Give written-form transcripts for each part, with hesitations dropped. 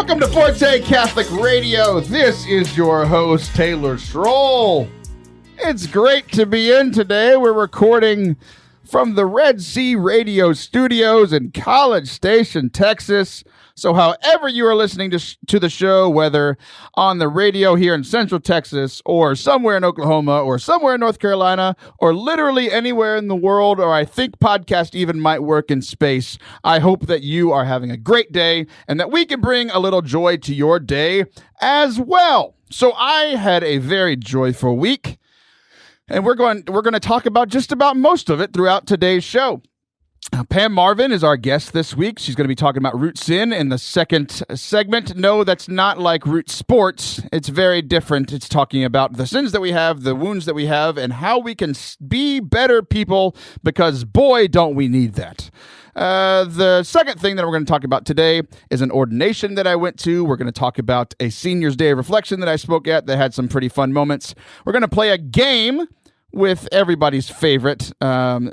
Welcome to Forte Catholic Radio. This is your host, Taylor Stroll. It's great to be in today. We're recording from the Red Sea Radio Studios in College Station, Texas. So however you are listening to the show, whether on the radio here in Central Texas or somewhere in Oklahoma or somewhere in North Carolina or literally anywhere in the world, or I think podcast even might work in space, I hope that you are having a great day and that we can bring a little joy to your day as well. So I had a very joyful week, and we're going to talk about just about most of it throughout today's show. Pam Marvin is our guest this week. She's going to be talking about root sin in the second segment. No, that's not like root sports. It's very different. It's talking about the sins that we have, the wounds that we have, and how we can be better people, because boy, don't we need that. The second thing that we're going to talk about today is an ordination that I went to. We're going to talk about a Senior's Day of Reflection that I spoke at that had some pretty fun moments. We're going to play a game with everybody's favorite,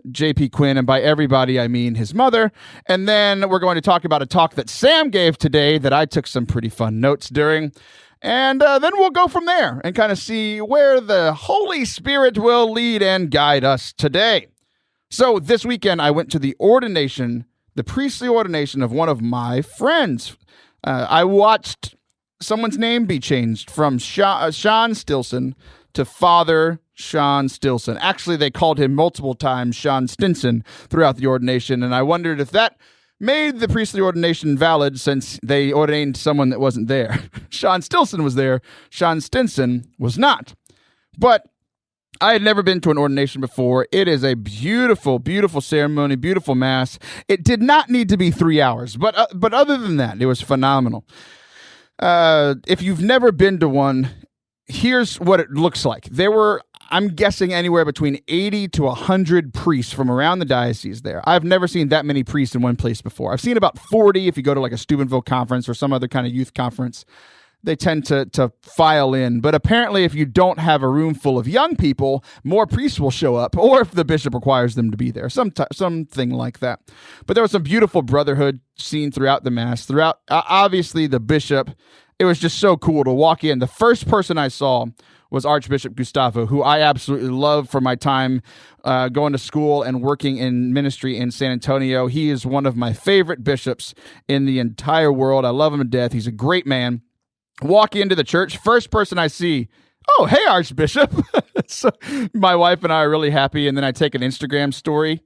J.P. Quinn, and by everybody, I mean his mother. And then we're going to talk about a talk that Sam gave today that I took some pretty fun notes during. And then we'll go from there and kind of see where the Holy Spirit will lead and guide us today. So this weekend, I went to the ordination, the priestly ordination of one of my friends. I watched someone's name be changed from Sean Stilson to Father Sean Stilson. Actually, they called him multiple times Sean Stinson throughout the ordination, and I wondered if that made the priestly ordination valid since they ordained someone that wasn't there. Sean Stilson was there. Sean Stinson was not. But I had never been to an ordination before. It is a beautiful, beautiful ceremony, beautiful mass. It did not need to be 3 hours, but other than that, it was phenomenal. If you've never been to one, here's what it looks like. There were, I'm guessing, anywhere between 80 to 100 priests from around the diocese there. I've never seen that many priests in one place before. I've seen about 40 if you go to like a Steubenville conference or some other kind of youth conference. They tend to file in. But apparently if you don't have a room full of young people, more priests will show up, or if the bishop requires them to be there, something like that. But there was some beautiful brotherhood seen throughout the Mass. Throughout, obviously, the bishop. It was just so cool to walk in. The first person I saw was Archbishop Gustavo, who I absolutely love for my time going to school and working in ministry in San Antonio. He is one of my favorite bishops in the entire world. I love him to death. He's a great man. Walk into the church, first person I see, oh, hey, Archbishop. So my wife and I are really happy, and then I take an Instagram story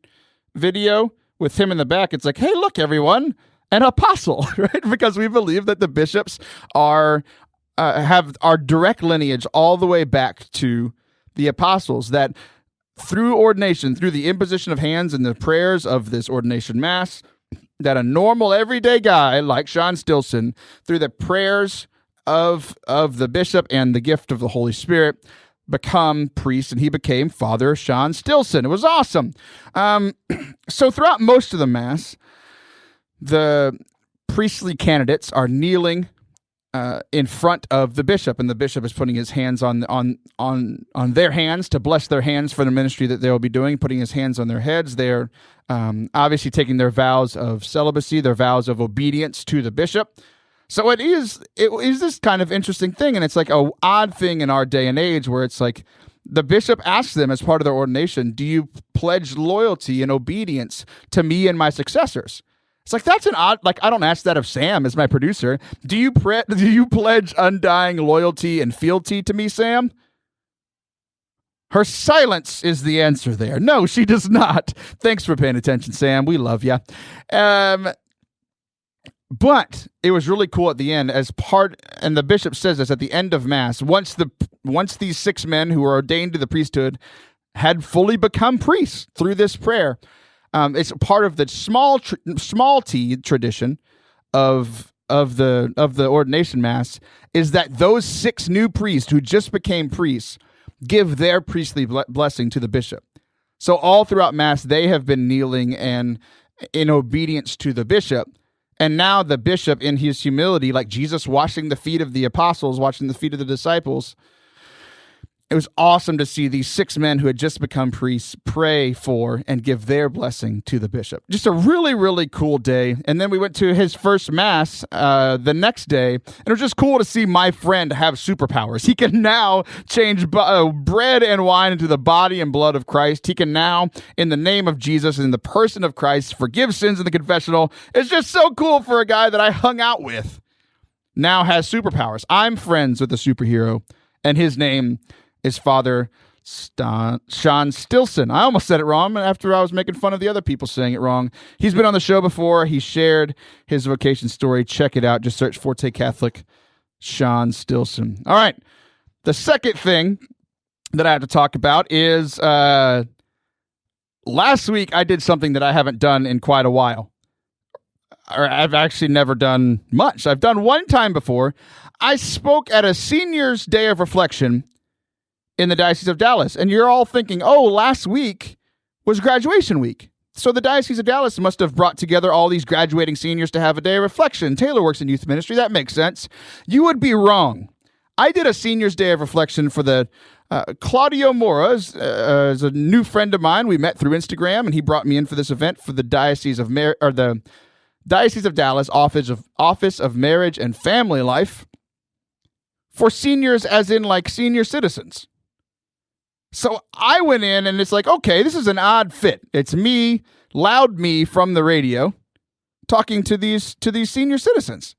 video with him in the back. It's like, hey, look, everyone. An apostle, right? Because we believe that the bishops have our direct lineage all the way back to the apostles, that through ordination, through the imposition of hands and the prayers of this ordination mass, that a normal everyday guy like Sean Stilson, through the prayers of the bishop and the gift of the Holy Spirit, become priest, and he became Father Sean Stilson. It was awesome. So throughout most of the Mass, the priestly candidates are kneeling in front of the bishop, and the bishop is putting his hands on their hands to bless their hands for the ministry that they will be doing, putting his hands on their heads. They're obviously taking their vows of celibacy, their vows of obedience to the bishop. So it is this kind of interesting thing, and it's like an odd thing in our day and age where it's like the bishop asks them as part of their ordination, do you pledge loyalty and obedience to me and my successors? It's like, that's an odd, like, I don't ask that of Sam as my producer. Do you pledge undying loyalty and fealty to me, Sam? Her silence is the answer there. No, she does not. Thanks for paying attention, Sam. We love you. But it was really cool at the end and the bishop says this at the end of Mass, once these 6 men who were ordained to the priesthood had fully become priests through this prayer, it's part of the small t tradition of the ordination Mass, is that those 6 new priests who just became priests give their priestly blessing to the bishop. So all throughout Mass, they have been kneeling and in obedience to the bishop. And now the bishop, in his humility, like Jesus washing the feet of the apostles, washing the feet of the disciples, It was awesome to see these 6 men who had just become priests pray for and give their blessing to the bishop. Just a really, really cool day. And then we went to his first mass the next day, and it was just cool to see my friend have superpowers. He can now change bread and wine into the body and blood of Christ. He can now, in the name of Jesus, in the person of Christ, forgive sins in the confessional. It's just so cool for a guy that I hung out with now has superpowers. I'm friends with a superhero, and his name is Father Sean Stilson. I almost said it wrong after I was making fun of the other people saying it wrong. He's been on the show before. He shared his vocation story. Check it out. Just search Forte Catholic Sean Stilson. All right. The second thing that I have to talk about is last week I did something that I haven't done in quite a while. Or I've actually never done much. I've done one time before. I spoke at a Seniors' Day of Reflection in the Diocese of Dallas. And you're all thinking, oh, last week was graduation week. So the Diocese of Dallas must have brought together all these graduating seniors to have a day of reflection. Taylor works in youth ministry. That makes sense. You would be wrong. I did a Seniors' Day of Reflection for the Claudio Mora is a new friend of mine. We met through Instagram, and he brought me in for this event for the Diocese of the Diocese of Dallas Office of Marriage and Family Life for seniors, as in like senior citizens. So I went in, and it's like, okay, this is an odd fit. It's me, loud me from the radio, talking to these senior citizens.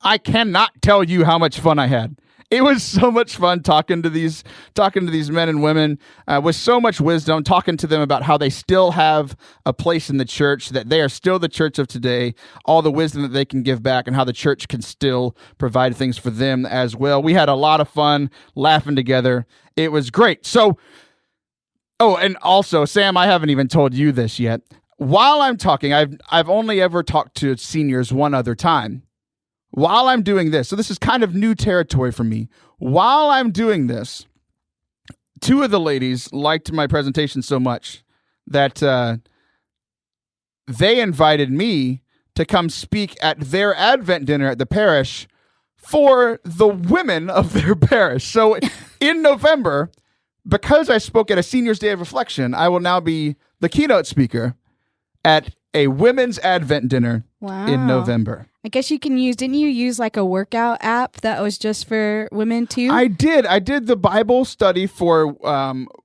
I cannot tell you how much fun I had. It was so much fun talking to these men and women with so much wisdom, talking to them about how they still have a place in the church, that they are still the church of today, all the wisdom that they can give back, and how the church can still provide things for them as well. We had a lot of fun laughing together. It was great. So, and also, Sam, I haven't even told you this yet. While I'm talking, I've only ever talked to seniors one other time. While I'm doing this, so this is kind of new territory for me. While I'm doing this, 2 of the ladies liked my presentation so much that they invited me to come speak at their Advent dinner at the parish for the women of their parish. So in November, because I spoke at a Seniors' Day of Reflection, I will now be the keynote speaker at a women's Advent dinner in November. I guess didn't you use like a workout app that was just for women too? I did the Bible study for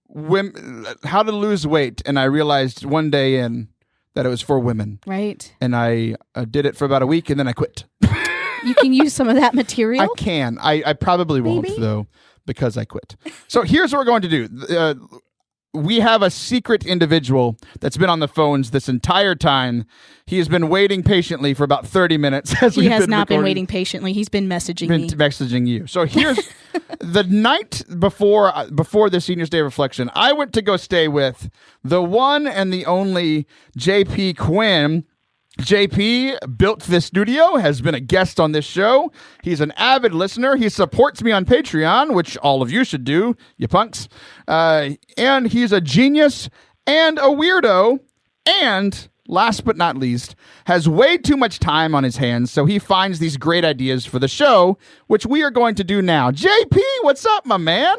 women, how to lose weight. And I realized one day in that it was for women. Right. And I did it for about a week, and then I quit. You can use some of that material? I can. I probably won't, though, because I quit. So here's what we're going to do. We have a secret individual that's been on the phones this entire time. He has been waiting patiently for about 30 minutes. He has not been waiting patiently. He's been messaging me. Messaging you. So here's the night before the Seniors' Day Reflection, I went to go stay with the one and the only JP Quinn. JP built this studio, has been a guest on this show. He's an avid listener. He supports me on Patreon, which all of you should do, you punks. And he's a genius and a weirdo. And last but not least, has way too much time on his hands, so he finds these great ideas for the show, which we are going to do now. JP, what's up, my man?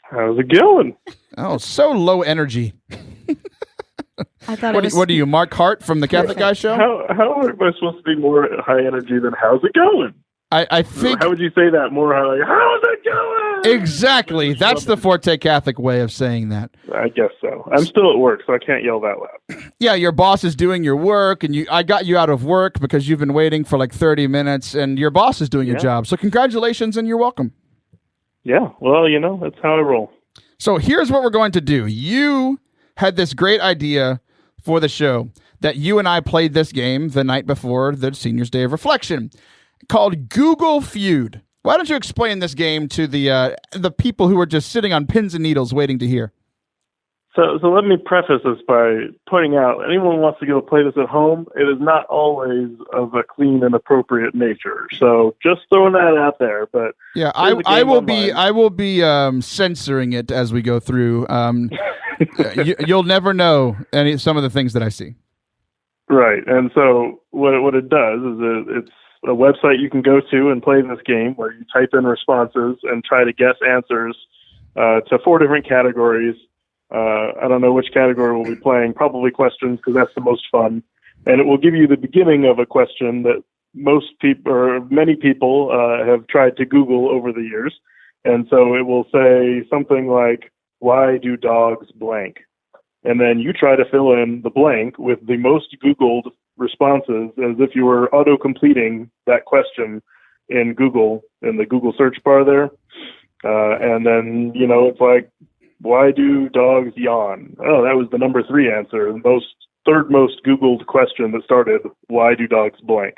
How's it going? Oh, so low energy. I thought What are you, Mark Hart from the Catholic Guy Show? How am I supposed to be more high energy than how's it going? I think... How would you say that more high? How's it going? Exactly. That's the Forte Catholic way of saying that. I guess so. I'm still at work, so I can't yell that loud. Yeah, your boss is doing your work, and I got you out of work because you've been waiting for like 30 minutes, and your boss is doing your job. So congratulations, and you're welcome. Yeah, well, that's how I roll. So here's what we're going to do. You had this great idea for the show that you and I played this game the night before the Seniors' Day of Reflection called Google Feud. Why don't you explain this game to the people who are just sitting on pins and needles waiting to hear? So let me preface this by pointing out, anyone who wants to go play this at home, it is not always of a clean and appropriate nature. So just throwing that out there. But yeah, I will be censoring it as we go through. You'll never know some of the things that I see. Right, and so what it does is it's a website you can go to and play this game where you type in responses and try to guess answers to 4 different categories. I don't know which category we'll be playing. Probably questions, because that's the most fun. And it will give you the beginning of a question that most people, or many people, have tried to Google over the years. And so it will say something like, "Why do dogs blank?" And then you try to fill in the blank with the most Googled responses, as if you were auto-completing that question in Google, in the Google search bar there. And then, it's like, "Why do dogs yawn?" Oh, that was the number 3 answer. The third most Googled question that started, "Why do dogs blank?"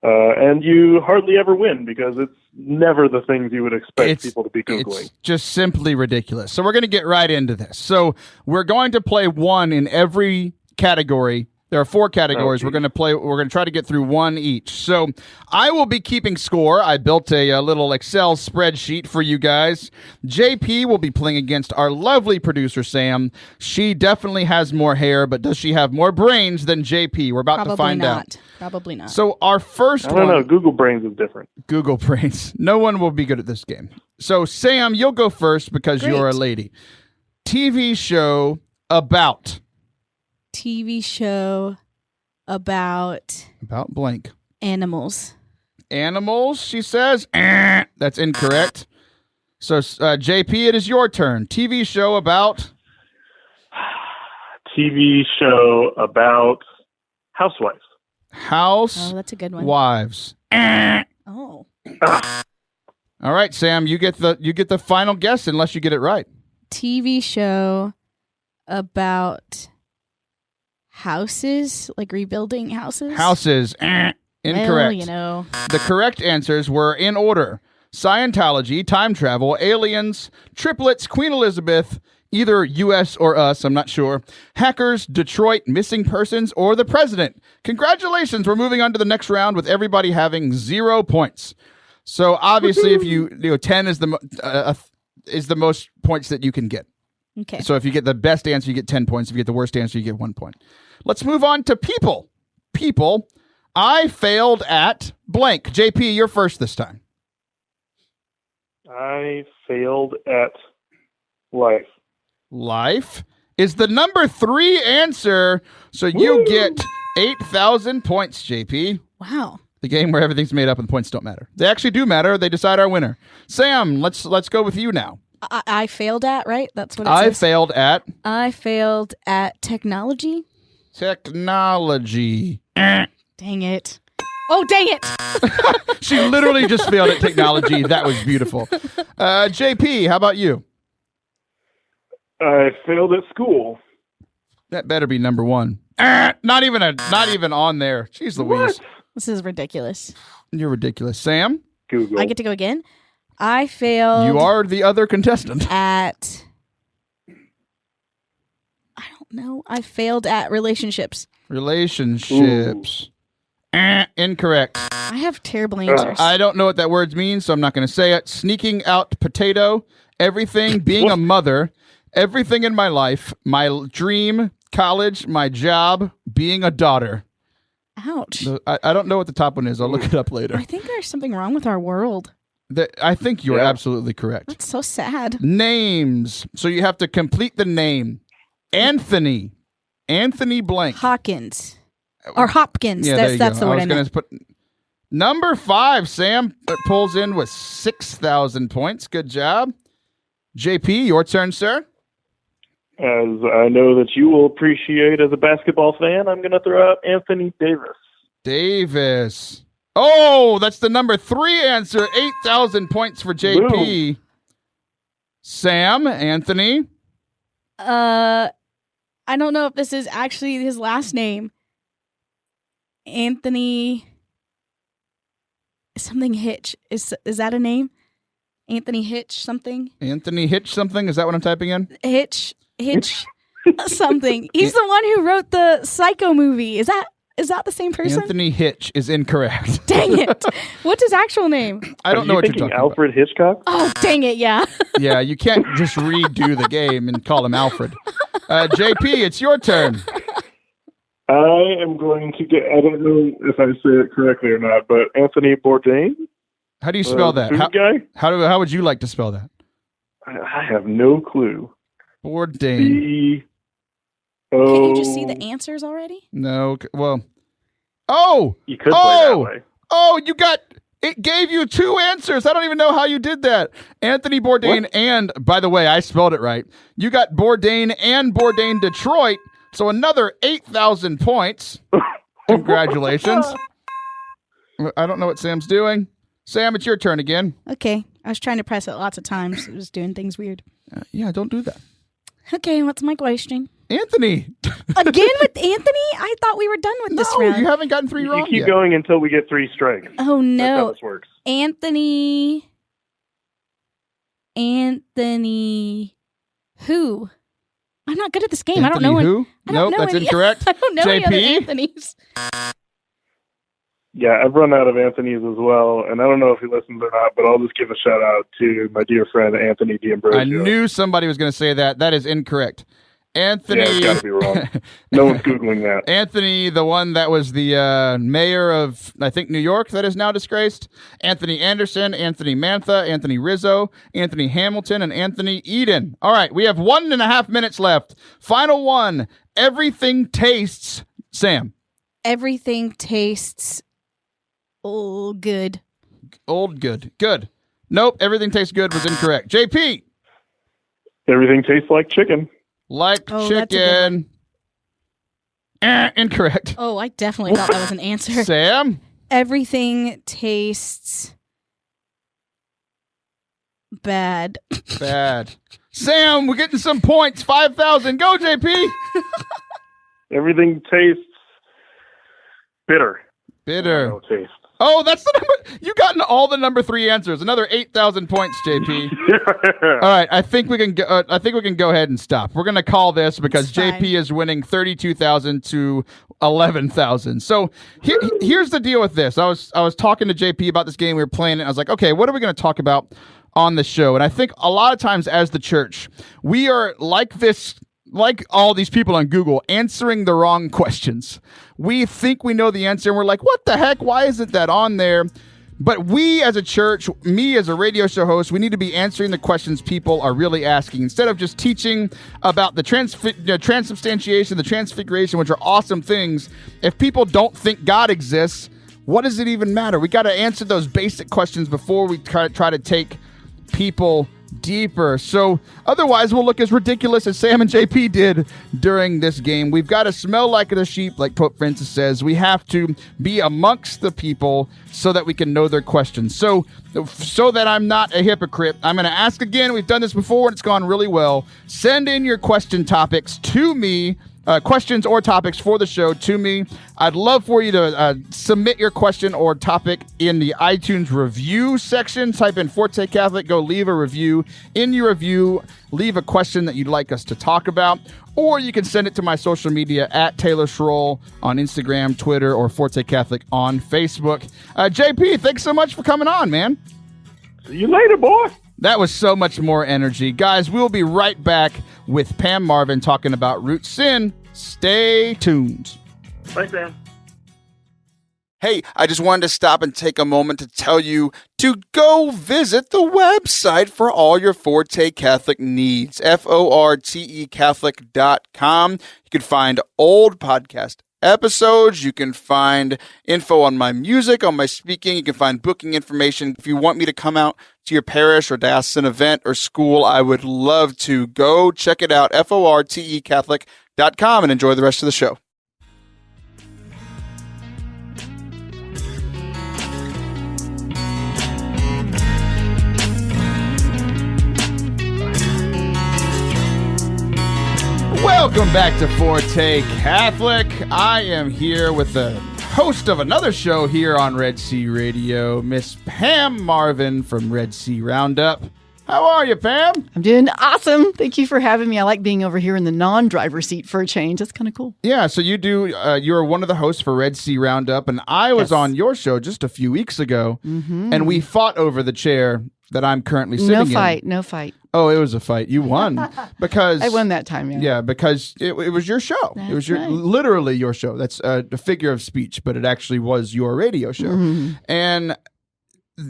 And you hardly ever win, because it's never the things you would expect people to be Googling. It's just simply ridiculous. So we're going to get right into this. So we're going to play one in every category. There are 4 categories. We're going to try to get through 1 each. So I will be keeping score. I built a little Excel spreadsheet for you guys. JP will be playing against our lovely producer, Sam. She definitely has more hair, but does she have more brains than JP? We're about to find out. Probably not. So our first one. I don't know. Google Brains is different. Google Brains. No one will be good at this game. So Sam, you'll go first because you're a lady. TV show about. TV show about blank. animals. Animals, she says. That's incorrect. So, JP, it is your turn. TV show about. TV show about housewives. Oh, that's a good one. Wives. Oh. All right, Sam, you get the final guess unless you get it right. TV show about houses, like rebuilding houses. Houses. Incorrect. Well, The correct answers were in order: Scientology, time travel, aliens, triplets, Queen Elizabeth, either US or us, I'm not sure, hackers, Detroit, missing persons, or the president. Congratulations, we're moving on to the next round with everybody having 0 points. So obviously, if 10 is the most points that you can get. Okay. So if you get the best answer, you get 10 points. If you get the worst answer, you get 1 point. Let's move on to people. People, I failed at blank. JP, you're first this time. I failed at life. Life is the number 3 answer. So you get 8,000 points, JP. Wow. The game where everything's made up and the points don't matter. They actually do matter. They decide our winner. Sam, let's go with you now. I failed at, right? That's what it I says. I failed at technology. Technology. Dang it. Oh, dang it. She literally just failed at technology. That was beautiful. JP, how about you? I failed at school. That better be number 1. Not even on there. Jeez Louise. What? This is ridiculous. You're ridiculous. Sam? Google. I get to go again? I failed. You are the other contestant. At. I don't know. I failed at relationships. Relationships. Incorrect. I have terrible answers. I don't know what that word means, so I'm not going to say it. Sneaking out potato. Everything. Being a mother. Everything in my life. My dream. College. My job. Being a daughter. Ouch. I don't know what the top one is. I'll look it up later. I think there's something wrong with our world. I think you're absolutely correct. That's so sad. Names. So you have to complete the name. Anthony blank. Hawkins. Or Hopkins. Yeah, That's the word I meant. Put number 5. Sam pulls in with 6,000 points. Good job. JP, your turn, sir. As I know that you will appreciate as a basketball fan, I'm going to throw out Anthony Davis. Davis. Oh, that's the number 3 answer. 8,000 points for JP. Boom. Sam, Anthony. I don't know if this is actually his last name. Anthony something Hitch. Is that a name? Anthony Hitch something? Anthony Hitch something? Is that what I'm typing in? Hitch something. He's the one who wrote the Psycho movie. Is that the same person? Anthony Hitch is incorrect. Dang it. What's his actual name? I don't know what you're talking Alfred about. Hitchcock? Oh, dang it, yeah. Yeah, you can't just redo the game and call him Alfred. JP, it's your turn. I am going to get, I don't know if I say it correctly or not, but Anthony Bourdain? How do you spell that? Food guy? How would you like to spell that? I have no clue. Bourdain. Can't you just see the answers already? No. Well. Oh! You could play that way. Oh, it gave you 2 answers. I don't even know how you did that. Anthony Bourdain and, by the way, I spelled it right. You got Bourdain and Bourdain Detroit. So another 8,000 points. Congratulations. I don't know what Sam's doing. Sam, it's your turn again. Okay. I was trying to press it lots of times. It was doing things weird. Yeah, don't do that. Okay, what's my question? Anthony. Again with Anthony? I thought we were done with this round. You haven't gotten 3 wrong You keep yet. going until we get 3 strikes. Oh, no. That's how this works. Anthony who? I'm not good at this game. Anthony I don't know who? Nope, that's incorrect. I don't know any other JP? Anthony's. Yeah, I've run out of Anthony's as well, and I don't know if he listens or not, but I'll just give a shout out to my dear friend Anthony D'Ambrosio. I knew somebody was going to say that. That is incorrect. Anthony. Yeah, it's got to be wrong. No one's Googling that. Anthony, the one that was the mayor of, I think, New York that is now disgraced. Anthony Anderson, Anthony Mantha, Anthony Rizzo, Anthony Hamilton, and Anthony Eden. All right, we have 1.5 minutes left. Final one. Everything tastes, Sam. Everything tastes good. Old good. Good. Nope, everything tastes good was incorrect. JP. Everything tastes like chicken. Like Oh, that's a chicken. Incorrect. Oh, I definitely thought that was an answer. Sam? Everything tastes bad. Bad. Sam, we're getting some points. 5,000. Go, JP. Everything tastes bitter. Bitter. No taste. Oh, that's the number. You gotten all the number 3 answers. Another 8,000 points, JP. All right, I think we can go. I think we can go ahead and stop. We're gonna call this because It's fine. JP is winning 32,000 to 11,000. So here's the deal with this. I was talking to JP about this game. We were playing it. I was like, okay, what are we gonna talk about on the show? And I think a lot of times as the church, we are like this. Like all these people on Google, answering the wrong questions. We think we know the answer, and we're like, what the heck? Why isn't that on there? But we as a church, me as a radio show host, we need to be answering the questions people are really asking. Instead of just teaching about the transubstantiation, the transfiguration, which are awesome things, if people don't think God exists, what does it even matter? We got to answer those basic questions before we try to take people deeper. So otherwise we'll look as ridiculous as Sam and JP did during this game. We've got to smell like a sheep, like Pope Francis says. We have to be amongst the people so that we can know their questions. So that I'm not a hypocrite, I'm going to ask again. We've done this before and it's gone really well. Send in your question topics to me. Questions or topics for the show to me. I'd love for you to submit your question or topic in the iTunes review section. Type in Forte Catholic, go leave a review. In your review, leave a question that you'd like us to talk about. Or you can send it to my social media at Taylor Schroll on Instagram, Twitter, or Forte Catholic on Facebook. JP, thanks so much for coming on, man. See you later, boy. That was so much more energy. Guys, we'll be right back with Pam Marvin talking about root sin. Stay tuned. Thanks, man. Hey, I just wanted to stop and take a moment to tell you to go visit the website for all your Forte Catholic needs, FORTECatholic.com. You can find old podcast episodes. You can find info on my music, on my speaking. You can find booking information. If you want me to come out to your parish or diocesan event or school, I would love to. Go check it out, FORTECatholic.com, and enjoy the rest of the show. Welcome back to Forte Catholic. I am here with the host of another show here on Red Sea Radio, Miss Pam Marvin from Red Sea Roundup. How are you, Pam? I'm doing awesome. Thank you for having me. I like being over here in the non-driver seat for a change. That's kind of cool. Yeah, so you're one of the hosts for Red Sea Roundup, and I was Yes. on your show just a few weeks ago, and we fought over the chair that I'm currently sitting in. No fight. Oh, it was a fight. You won because I won that time, yeah. Yeah, because it was your show. It was That's right. literally your show. That's a figure of speech, but it actually was your radio show. And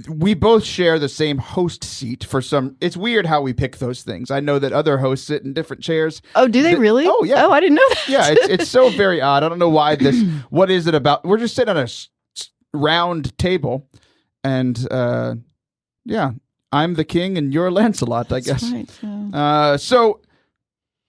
we both share the same host seat for some. It's weird how we pick those things. I know that other hosts sit in different chairs. Oh, do they really? Oh, yeah. Oh, I didn't know that. Yeah, it's so very odd. I don't know why this. What is it about? We're just sitting on a round table, and yeah, I'm the king and you're Lancelot, I guess. Right, yeah. So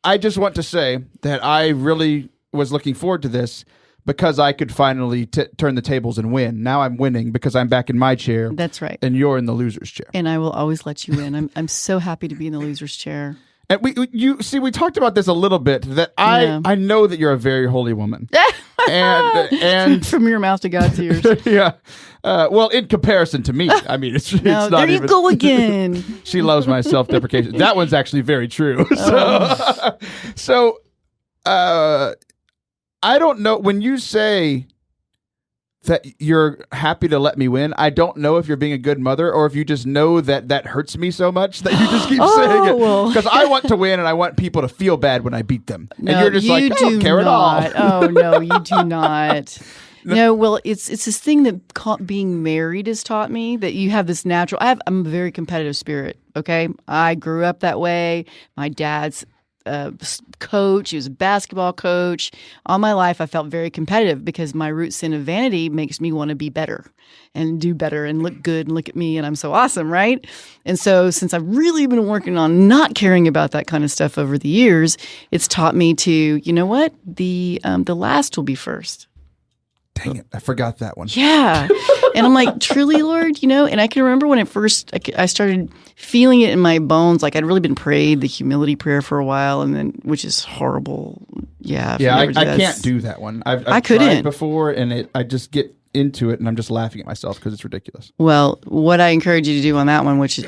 I just want to say that I really was looking forward to this because I could finally turn the tables and win. Now I'm winning because I'm back in my chair. That's right. And you're in the loser's chair. And I will always let you in. I'm so happy to be in the loser's chair. And we talked about this a little bit, that I know that you're a very holy woman. and from your mouth to God's ears. Yeah. Well, in comparison to me, I mean, it's not there you even, go again. She loves my self-deprecation. That one's actually very true. So, I don't know, when you say that you're happy to let me win, I don't know if you're being a good mother or if you just know that hurts me so much that you just keep saying it. Because I want to win and I want people to feel bad when I beat them. No, and you're just like, I don't care at all. Oh, no, you do not. No, well, it's this thing that being married has taught me, that you have this natural. I'm a very competitive spirit. Okay, I grew up that way. My dad's coach. He was a basketball coach. All my life, I felt very competitive because my root sin of vanity makes me want to be better and do better and look good and look at me and I'm so awesome, right? And so since I've really been working on not caring about that kind of stuff over the years, it's taught me to, you know what? The last will be first. Dang it, I forgot that one. Yeah. And I'm like, truly, Lord, and I can remember when I started feeling it in my bones, like I'd really been prayed the humility prayer for a while, and then, which is horrible. Yeah. Yeah, I can't do that one. I couldn't. Tried before, and I just get into it, and I'm just laughing at myself because it's ridiculous. Well, what I encourage you to do on that one, which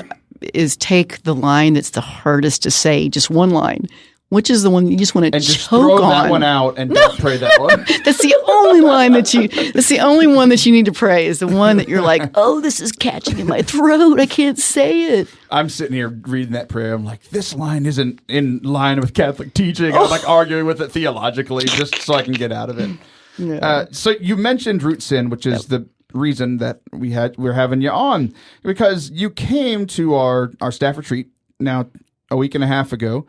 is take the line that's the hardest to say, just one line. Which is the one you just want to choke on? And just throw that one out and don't pray that one. That's the only line that's the only one that you need to pray, is the one that you're like, oh, this is catching in my throat. I can't say it. I'm sitting here reading that prayer. I'm like, this line isn't in line with Catholic teaching. I'm like arguing with it theologically just so I can get out of it. Yeah. So you mentioned root sin, which is the reason that we're having you on, because you came to our staff retreat now a week and a half ago.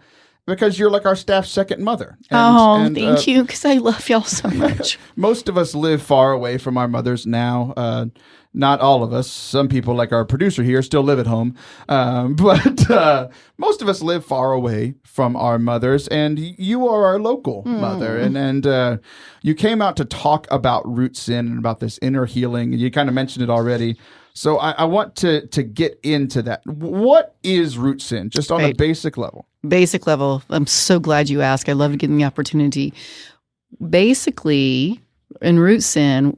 Because you're like our staff's second mother. And, thank you, because I love y'all so much. Most of us live far away from our mothers now. Not all of us. Some people, like our producer here, still live at home. But most of us live far away from our mothers. And you are our local mother. And you came out to talk about root sin and about this inner healing. And you kind of mentioned it already. So I want to get into that. What is root sin, just on a basic level? Basic level. I'm so glad you asked. I love getting the opportunity. Basically, in root sin,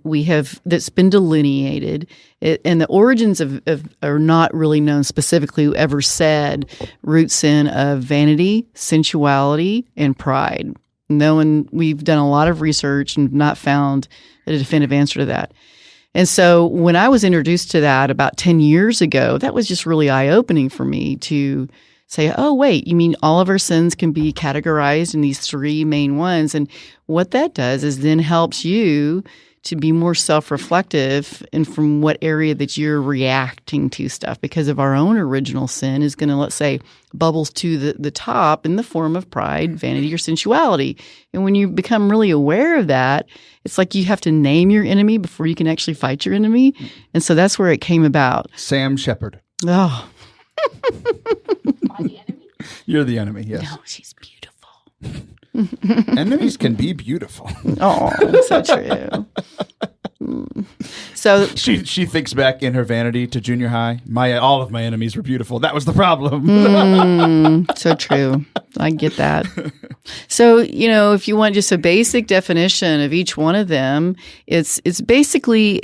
that's been delineated, and the origins of are not really known specifically. Whoever said root sin of vanity, sensuality, and pride. We've done a lot of research and not found a definitive answer to that. And so when I was introduced to that about 10 years ago, that was just really eye-opening for me to say, oh, wait, you mean all of our sins can be categorized in these three main ones? And what that does is then helps you to be more self-reflective and from what area that you're reacting to stuff, because of our own original sin is going to, let's say, bubbles to the top in the form of pride, vanity, or sensuality. And when you become really aware of that, it's like you have to name your enemy before you can actually fight your enemy. And so that's where it came about. Sam Shepard. Oh. Am I the enemy? You're the enemy, yes. No, she's beautiful. Enemies can be beautiful. Oh, so true. So she thinks back in her vanity to junior high. All of my enemies were beautiful. That was the problem. So true. I get that. So, if you want just a basic definition of each one of them, it's basically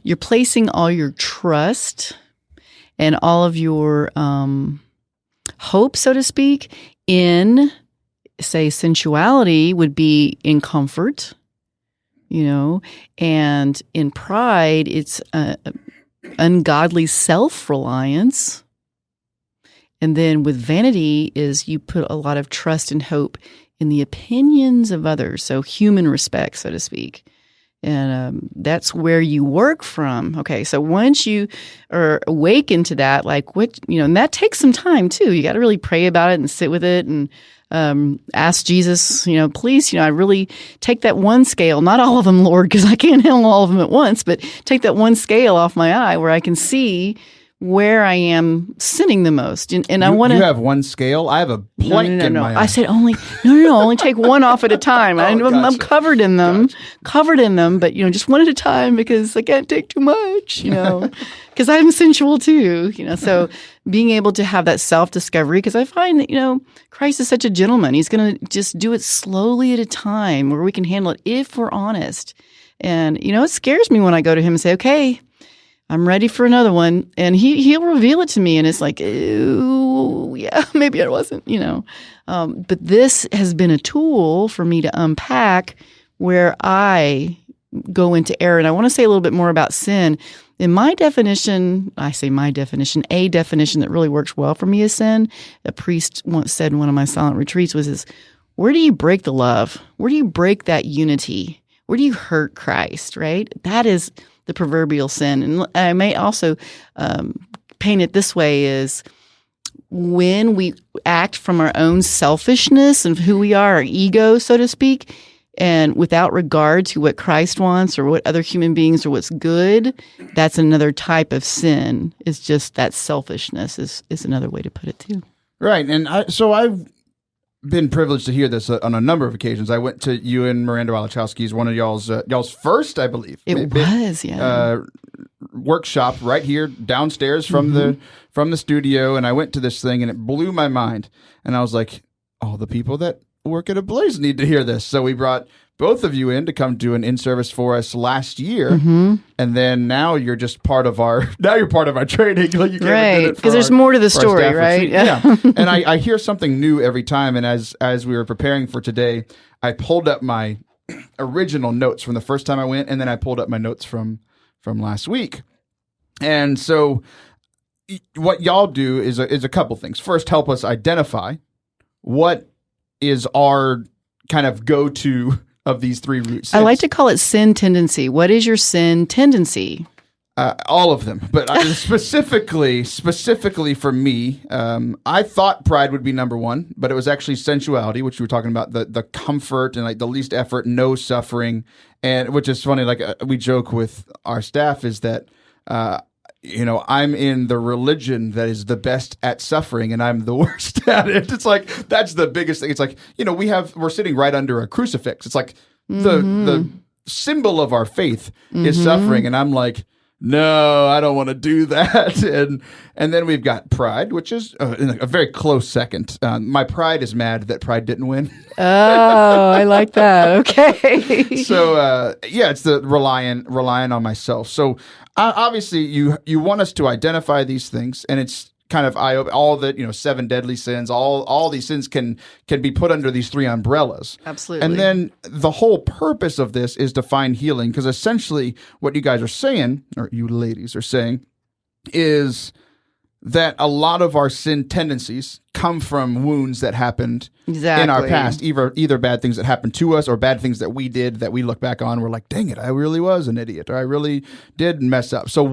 you're placing all your trust and all of your hope, so to speak, in, say, sensuality would be in comfort, and in pride, it's ungodly self-reliance. And then with vanity is you put a lot of trust and hope in the opinions of others, so human respect, so to speak. And that's where you work from. Okay, so once you are awakened to that, like what, and that takes some time too. You got to really pray about it and sit with it and ask Jesus, please, I really take that one scale, not all of them, Lord, because I can't handle all of them at once, but take that one scale off my eye where I can see where I am sinning the most. And I want to. You have one scale? I have a plank in my eye. I said only take one off at a time. I'm Gotcha. covered in them, but just one at a time because I can't take too much, because I'm sensual too, so being able to have that self-discovery, because I find that, Christ is such a gentleman. He's going to just do it slowly at a time where we can handle it if we're honest. And, it scares me when I go to him and say, okay, I'm ready for another one. And he'll reveal it to me. And it's like, ooh, yeah, maybe I wasn't, But this has been a tool for me to unpack where I go into error. And I want to say a little bit more about sin. In my definition, a definition that really works well for me is sin. A priest once said in one of my silent retreats was where do you break the love? Where do you break that unity? Where do you hurt Christ, right? That is the proverbial sin. And I may also paint it this way is when we act from our own selfishness and who we are, our ego, so to speak, and without regard to what Christ wants or what other human beings or what's good, that's another type of sin. It's just that selfishness is another way to put it too. Right. And I've been privileged to hear this on a number of occasions. I went to you and Miranda Walichowski's, one of y'all's first, I believe. It was, yeah. Workshop right here downstairs from the studio, and I went to this thing, and it blew my mind. And I was like, all the people that work at a Blaze need to hear this. So we brought both of you in to come do an in-service for us last year, and then now you're just part of our training. Like you right, because there's more to the story, right? Yeah. And I hear something new every time. And as we were preparing for today, I pulled up my original notes from the first time I went, and then I pulled up my notes from last week. And so what y'all do is a couple things. First, help us identify what is our kind of go-to of these three root sins. I like to call it sin tendency. What is your sin tendency? All of them, but specifically for me, I thought pride would be number one, but it was actually sensuality, which we were talking about, the comfort and like the least effort, no suffering, and which is funny. Like we joke with our staff is that I'm in the religion that is the best at suffering, and I'm the worst at it. It's like that's the biggest thing. It's like we're sitting right under a crucifix. It's like the symbol of our faith is suffering, and I'm like, no, I don't want to do that. And then we've got pride, which is a very close second. My pride is mad that pride didn't win. Oh, I like that. Okay. So it's the relying on myself. So obviously you want us to identify these things, and it's kind of all the 7 deadly sins. All these sins can be put under these 3 umbrellas. Absolutely. And then the whole purpose of this is to find healing, because essentially what you guys are saying, or you ladies are saying, is that a lot of our sin tendencies come from wounds that happened in our past, either bad things that happened to us or bad things that we did that we look back on. We're like, dang it, I really was an idiot, or I really did mess up. So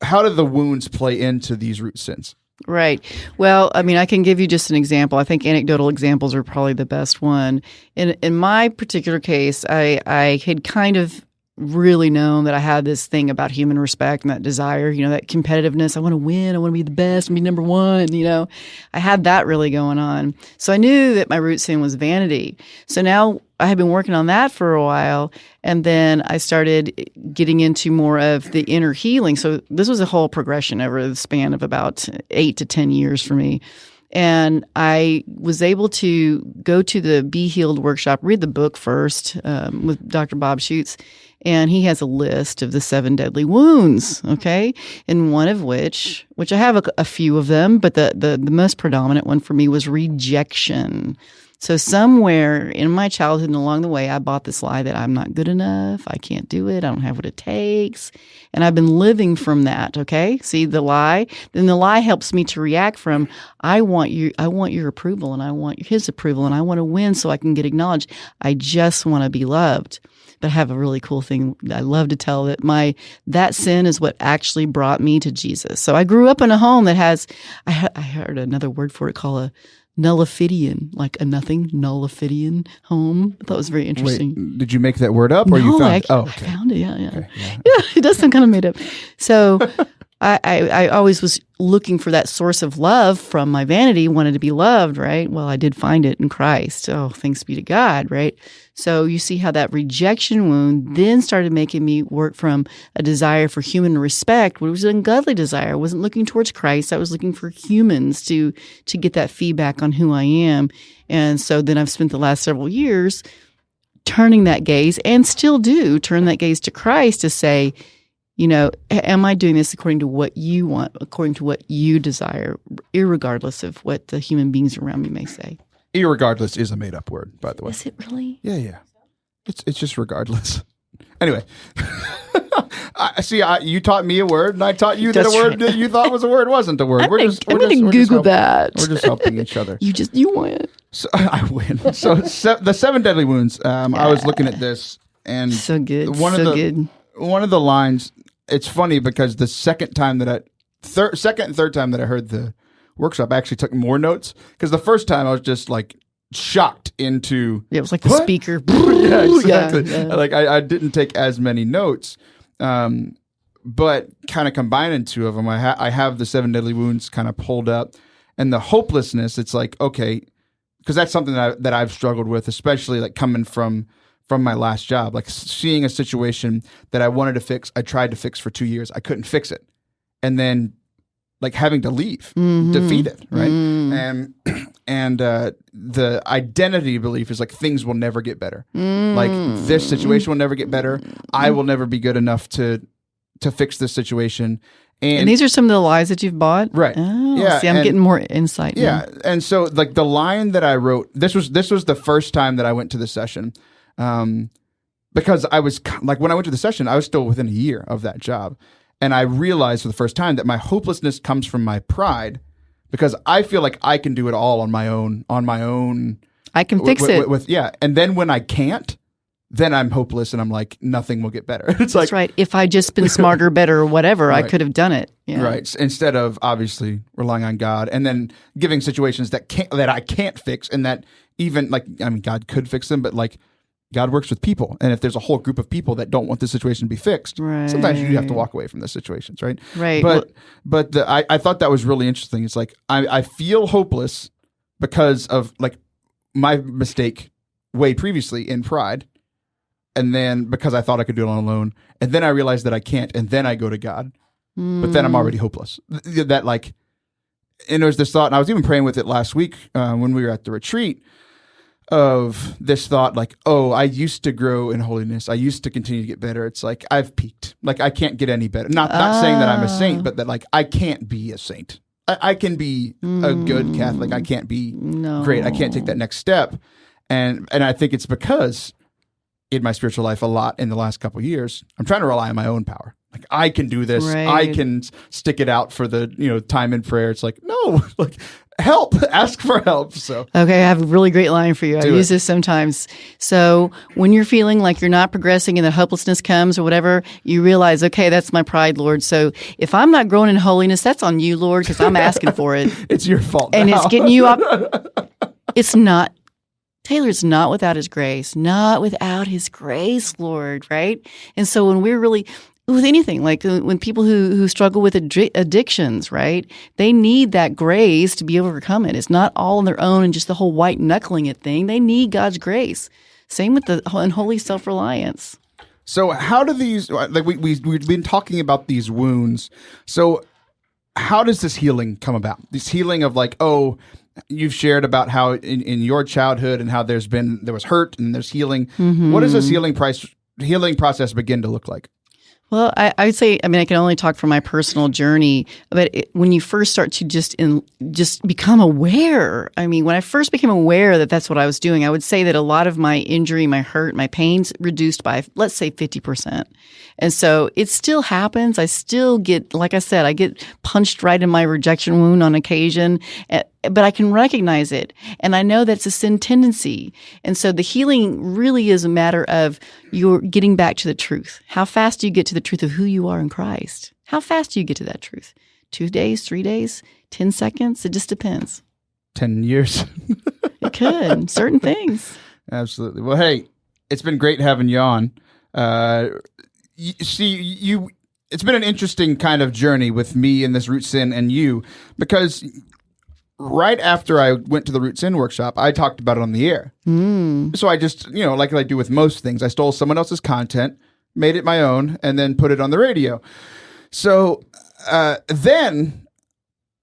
how do the wounds play into these root sins? Right. Well, I mean, I can give you just an example. I think anecdotal examples are probably the best one. In my particular case, I had kind of really known that I had this thing about human respect and that desire, that competitiveness. I want to win. I want to be the best and be number one. I had that really going on. So I knew that my root sin was vanity. So now I had been working on that for a while. And then I started getting into more of the inner healing. So this was a whole progression over the span of about 8 to 10 years for me. And I was able to go to the Be Healed workshop, read the book first with Dr. Bob Schutz. And he has a list of the 7 deadly wounds, okay? And one of which I have a few of them, but the most predominant one for me was rejection. So somewhere in my childhood and along the way, I bought this lie that I'm not good enough. I can't do it. I don't have what it takes. And I've been living from that. Okay. See the lie? Then the lie helps me to react from, I want your approval, and I want his approval, and I want to win so I can get acknowledged. I just want to be loved. But I have a really cool thing I love to tell, that that sin is what actually brought me to Jesus. So I grew up in a home that has, I heard another word for it called a nullifidian, like a nothing, nullifidian home. I thought it was very interesting. Wait, did you make that word up, or no, you found it? I found it, yeah. Okay, yeah. Yeah, it does sound kind of made up. So I always was looking for that source of love from my vanity, wanted to be loved, right? Well, I did find it in Christ. Oh, thanks be to God, right? So you see how that rejection wound then started making me work from a desire for human respect, which was an ungodly desire. I wasn't looking towards Christ. I was looking for humans to get that feedback on who I am. And so then I've spent the last several years turning that gaze, and still do turn that gaze to Christ to say, am I doing this according to what you want, according to what you desire, irregardless of what the human beings around me may say? Irregardless is a made-up word, by the way. Is it really? Yeah. It's just regardless. Anyway, you taught me a word, and I taught you that a word that you thought was a word wasn't a word. I'm going to Google that. We're just helping each other. You win. So I win. So the 7 deadly wounds. I was looking at this, and so good. Good. One of the lines. It's funny because the second and third time that I heard the workshop, I actually took more notes, because the first time I was just like shocked into. Yeah, it was like the speaker. Yeah, exactly. Yeah. Like I didn't take as many notes, but kind of combining two of them, I have the 7 deadly wounds kind of pulled up, and the hopelessness. It's like, okay, because that's something that I've struggled with, especially like coming from my last job, like seeing a situation that I wanted to fix. I tried to fix for 2 years. I couldn't fix it. And then like having to leave, defeated, right? And the identity belief is like, things will never get better. Like this situation will never get better. I will never be good enough to fix this situation. And these are some of the lies that you've bought? Right. Oh, yeah. See, I'm getting more insight now. Yeah. And so like the line that I wrote, this was the first time that I went to the session. Because I was like, when I went to the session, I was still within a year of that job. And I realized for the first time that my hopelessness comes from my pride, because I feel like I can do it all on my own. I can fix it. And then when I can't, then I'm hopeless, and I'm like, nothing will get better. It's like, that's right. If I just been smarter, better, or whatever, right. I could have done it. Yeah. Right. Instead of obviously relying on God, and then giving situations that I can't fix, and that even like, I mean, God could fix them, but like, God works with people, and if there's a whole group of people that don't want the situation to be fixed, sometimes you have to walk away from those situations, right? Right. But I thought that was really interesting. It's like I feel hopeless because of like my mistake way previously in pride, and then because I thought I could do it on alone, and then I realized that I can't, and then I go to God, but then I'm already hopeless. That like, and there's this thought, and I was even praying with it last week when we were at the retreat, of this thought like, oh, I used to grow in holiness. I used to continue to get better. It's like, I've peaked. Like, I can't get any better. Not saying that I'm a saint, but that like, I can't be a saint. I can be a good Catholic. I can't be great. I can't take that next step. And I think it's because in my spiritual life a lot in the last couple of years, I'm trying to rely on my own power. Like, I can do this. Right. I can stick it out for the time in prayer. It's like, no, like, help, ask for help. So okay, I have a really great line for you. I use this sometimes. So when you're feeling like you're not progressing and the hopelessness comes or whatever, you realize, okay, that's my pride, Lord. So if I'm not growing in holiness, that's on you, Lord, because I'm asking for it. It's your fault. And now. It's getting you up. It's not. Taylor's not without his grace, not without his grace, Lord, right? And so when we're really with anything, like when people who struggle with addictions, right? They need that grace to be able to overcome it. It's not all on their own and just the whole white knuckling it thing. They need God's grace. Same with the unholy self-reliance. So how do these, like we've been talking about these wounds. So how does this healing come about? This healing of like, oh, you've shared about how in your childhood and how there was hurt and there's healing. Mm-hmm. What does this healing process begin to look like? Well, I would say, I can only talk from my personal journey, but when you first start to just become aware, when I first became aware that that's what I was doing, I would say that a lot of my injury, my hurt, my pains reduced by, let's say, 50%. And so it still happens. I still get, like I said, I get punched right in my rejection wound on occasion, but I can recognize it. And I know that's a sin tendency. And so the healing really is a matter of you're getting back to the truth. How fast do you get to the truth of who you are in Christ? How fast do you get to that truth? 2 days, 3 days, 10 seconds? It just depends. 10 years. It could. Certain things. Absolutely. Well, hey, it's been great having you on. It's been an interesting kind of journey with me in this Root Sin and you, because right after I went to the Root Sin workshop, I talked about it on the air. So I just, like I do with most things, I stole someone else's content, made it my own, and then put it on the radio. So then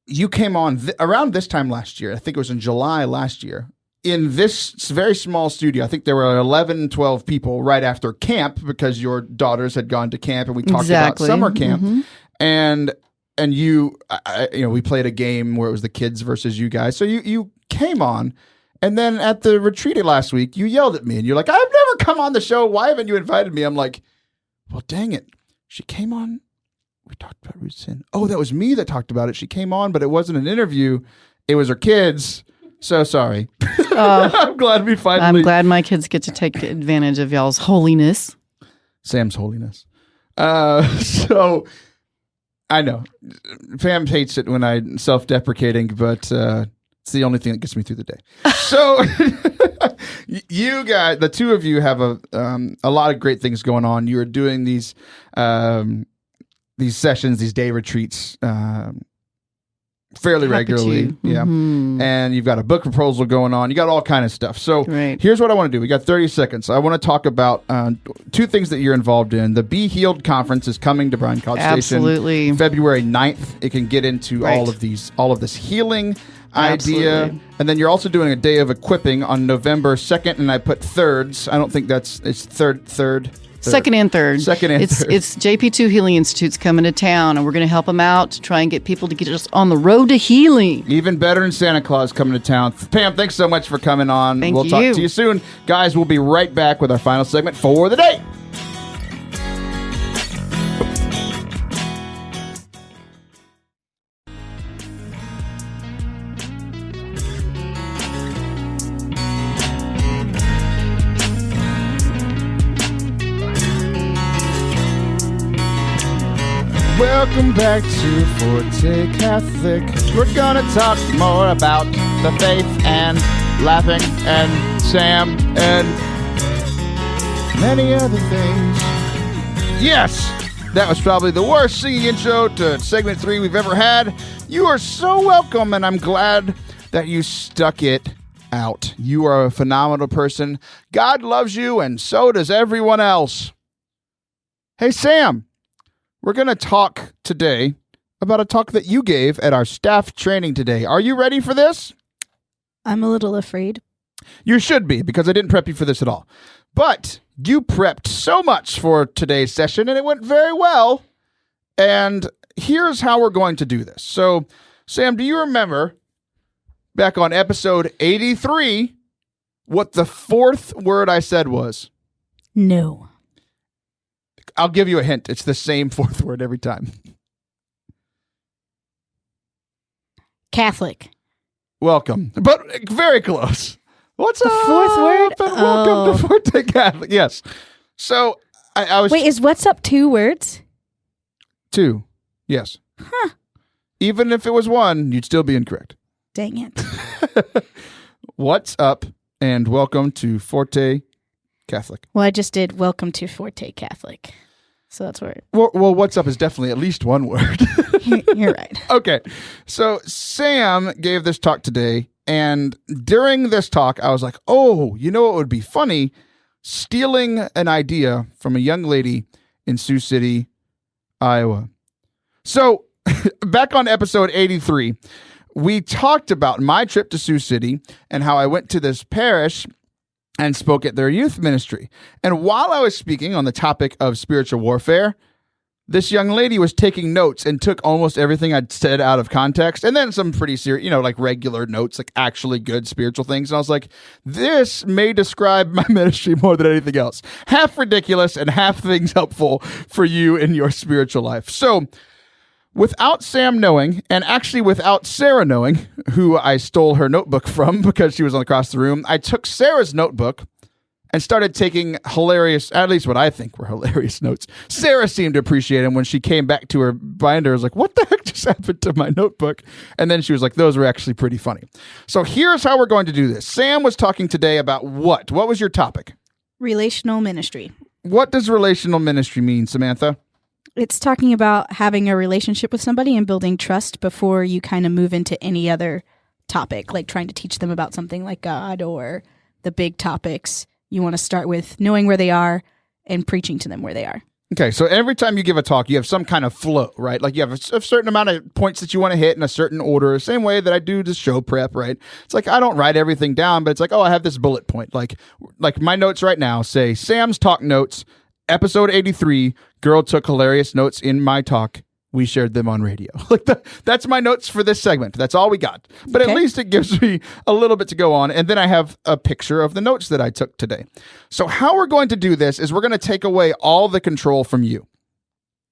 you came on around this time last year. I think it was in July last year. In this very small studio, I think there were 11, 12 people right after camp, because your daughters had gone to camp, and we talked about summer camp. And you, we played a game where it was the kids versus you guys. So you came on, and then at the retreat last week, you yelled at me, and you're like, "I've never come on the show. Why haven't you invited me?" I'm like, well, dang it. She came on. We talked about Root Sin. Oh, that was me that talked about it. She came on, but it wasn't an interview. It was her kids. So sorry. I'm glad we finally... I'm glad my kids get to take advantage of y'all's holiness. Sam's holiness. So I know Pam hates it when I'm self-deprecating, but it's the only thing that gets me through the day. So you guys, the two of you, have a lot of great things going on. You are doing these sessions, these day retreats, fairly regularly. Yeah. And you've got a book proposal going on. You got all kind of stuff. So here's what I want to do. We got 30 seconds. I want to talk about two things that you're involved in. The Be Healed conference is coming to Bryan College Station February 9th. It can get into all of this healing idea. And then you're also doing a day of equipping on November 2nd, and I put thirds. I don't think it's third. Second and third. Third. It's JP2 Healing Institute's coming to town, and we're going to help them out to try and get people to get us on the road to healing. Even better than Santa Claus coming to town. Pam, thanks so much for coming on. We'll talk to you soon. Guys, we'll be right back with our final segment for the day. Welcome back to Forte Catholic. We're gonna talk more about the faith and laughing and Sam and many other things. Yes, that was probably the worst singing intro to segment 3 we've ever had. You are so welcome, and I'm glad that you stuck it out. You are a phenomenal person. God loves you, and so does everyone else. Hey, Sam. We're going to talk today about a talk that you gave at our staff training today. Are you ready for this? I'm a little afraid. You should be, because I didn't prep you for this at all. But you prepped so much for today's session, and it went very well. And here's how we're going to do this. So, Sam, do you remember back on episode 83 what the fourth word I said was? No. I'll give you a hint. It's the same fourth word every time. Catholic. Welcome. But very close. What's the fourth word? Welcome to Forte Catholic. Yes. So I was... Wait, is what's up 2 words? 2. Yes. Huh. Even if it was 1, you'd still be incorrect. Dang it. What's up and welcome to Forte Catholic. Well, I just did welcome to Forte Catholic. So that's where... Well, what's up is definitely at least 1 word. You're right. Okay. So Sam gave this talk today, and during this talk, I was like, oh, you know what would be funny? Stealing an idea from a young lady in Sioux City, Iowa. So back on episode 83, we talked about my trip to Sioux City and how I went to this parish and spoke at their youth ministry. And while I was speaking on the topic of spiritual warfare, this young lady was taking notes and took almost everything I'd said out of context, and then some pretty serious, like regular notes, like actually good spiritual things. And I was like, this may describe my ministry more than anything else. Half ridiculous and half things helpful for you in your spiritual life. So without Sam knowing, and actually without Sarah knowing, who I stole her notebook from because she was across the room, I took Sarah's notebook and started taking hilarious, at least what I think were hilarious notes. Sarah seemed to appreciate them. When she came back to her binder, I was like, what the heck just happened to my notebook? And then she was like, those were actually pretty funny. So here's how we're going to do this. Sam was talking today about what? What was your topic? Relational ministry. What does relational ministry mean, Samantha? It's talking about having a relationship with somebody and building trust before you kind of move into any other topic, like trying to teach them about something like God or the big topics. You want to start with knowing where they are and preaching to them where they are. Okay, so every time you give a talk, you have some kind of flow, right? Like you have a certain amount of points that you want to hit in a certain order, same way that I do the show prep, right? It's like I don't write everything down, but it's like, oh, I have this bullet point. Like my notes right now say, Sam's talk notes, episode 83, girl took hilarious notes in my talk. We shared them on radio. That's my notes for this segment. That's all we got. But Okay. At least it gives me a little bit to go on. And then I have a picture of the notes that I took today. So how we're going to do this is we're going to take away all the control from you.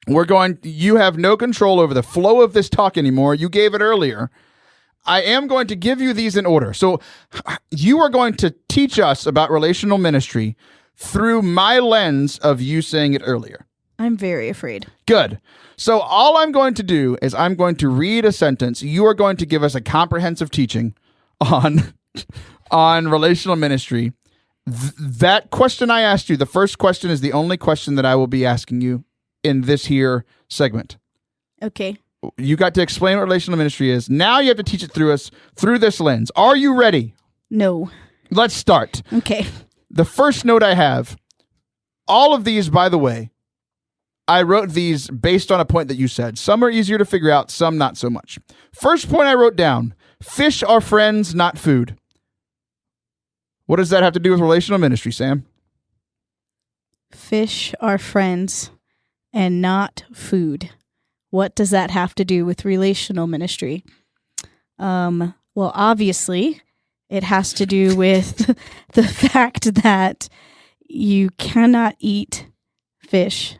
You have no control over the flow of this talk anymore. You gave it earlier. I am going to give you these in order. So you are going to teach us about relational ministry through my lens of you saying it earlier. I'm very afraid. Good. So all I'm going to do is I'm going to read a sentence. You are going to give us a comprehensive teaching on relational ministry. That question I asked you, the first question, is the only question that I will be asking you in this here segment. Okay. You got to explain what relational ministry is. Now you have to teach it through this lens. Are you ready? No. Let's start. Okay. The first note I have, all of these, by the way, I wrote these based on a point that you said. Some are easier to figure out, some not so much. First point I wrote down, fish are friends, not food. What does that have to do with relational ministry, Sam? Fish are friends and not food. What does that have to do with relational ministry? Well, obviously, it has to do with the fact that you cannot eat fish.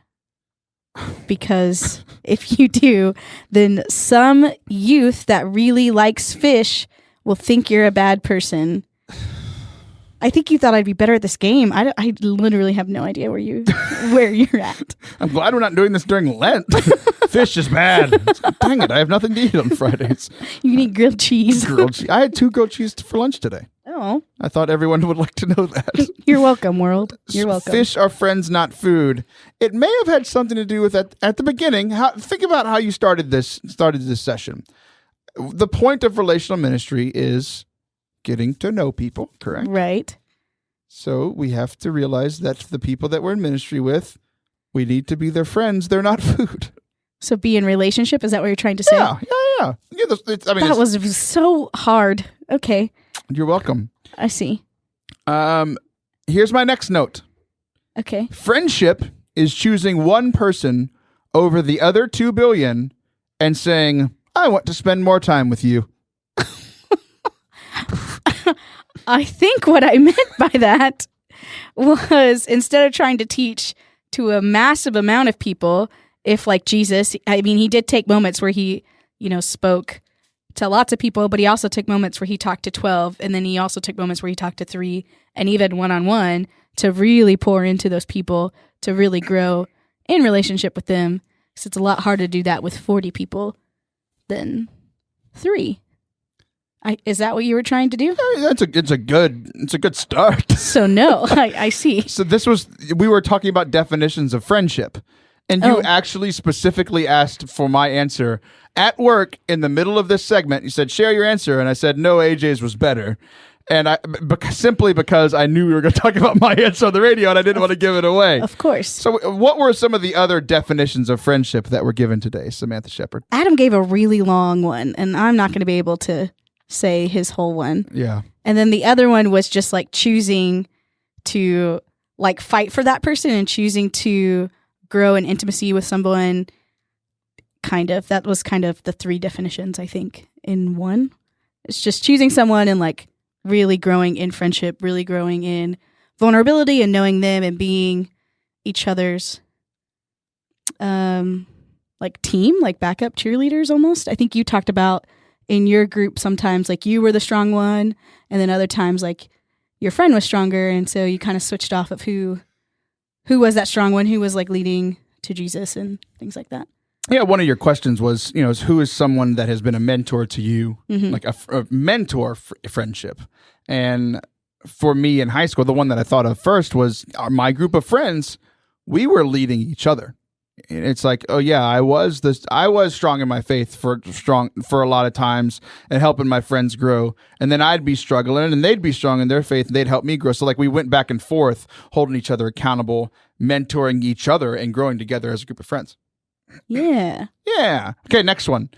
Because if you do, then some youth that really likes fish will think you're a bad person. I think you thought I'd be better at this game. I literally have no idea where you're at. I'm glad we're not doing this during Lent. Fish is bad. Dang it, I have nothing to eat on Fridays. You can eat grilled cheese. I had 2 grilled cheese for lunch today. Oh, I thought everyone would like to know that. you're welcome, world. You're welcome. Fish are friends, not food. It may have had something to do with that at the beginning. Think about how you started this session. The point of relational ministry is getting to know people, correct? Right. So we have to realize that the people that we're in ministry with, we need to be their friends. They're not food. So be in relationship? Is that what you're trying to say? Yeah. That was so hard. Okay. You're welcome. I see. Here's my next note. Okay. Friendship is choosing one person over the other 2 billion and saying, I want to spend more time with you. I think what I meant by that was, instead of trying to teach to a massive amount of people, if like Jesus, I mean, he did take moments where he, spoke to lots of people, but he also took moments where he talked to 12, and then he also took moments where he talked to 3, and even one-on-one, to really pour into those people, to really grow in relationship with them. Because it's a lot harder to do that with 40 people than 3. Is that what you were trying to do? It's a good start. So no, I see. So we were talking about definitions of friendship, and you actually specifically asked for my answer at work in the middle of this segment. You said, share your answer. And I said, no, AJ's was better. And simply because I knew we were going to talk about my answer on the radio and I didn't want to give it away. Of course. So what were some of the other definitions of friendship that were given today, Samantha Shepard? Adam gave a really long one, and I'm not going to be able to say his whole one. Yeah. And then the other one was just like choosing to like fight for that person and choosing to grow in intimacy with someone. That was kind of the 3 definitions, I think, in one. It's just choosing someone and like really growing in friendship, really growing in vulnerability and knowing them and being each other's like team, like backup cheerleaders almost. I think you talked about in your group sometimes like you were the strong one, and then other times like your friend was stronger, and so you kind of switched off of who was that strong one, who was like leading to Jesus and things like that. Yeah, one of your questions was, who is someone that has been a mentor to you, like a mentor friendship. And for me in high school, the one that I thought of first was my group of friends. We were leading each other. And it's like, oh yeah, I was strong in my faith for a lot of times and helping my friends grow. And then I'd be struggling and they'd be strong in their faith and they'd help me grow. So like we went back and forth, holding each other accountable, mentoring each other and growing together as a group of friends. Yeah. Yeah. Okay, next one.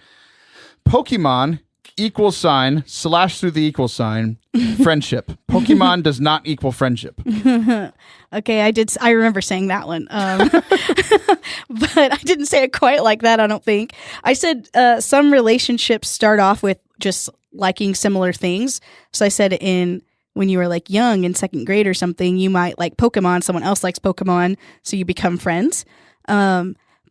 Pokemon / slash through the equal sign friendship. Pokemon does not equal friendship. Okay, I remember saying that one. But I didn't say it quite like that, I don't think. I said some relationships start off with just liking similar things. So I said when you were like young in 2nd grade or something, you might like Pokemon, someone else likes Pokemon, so you become friends.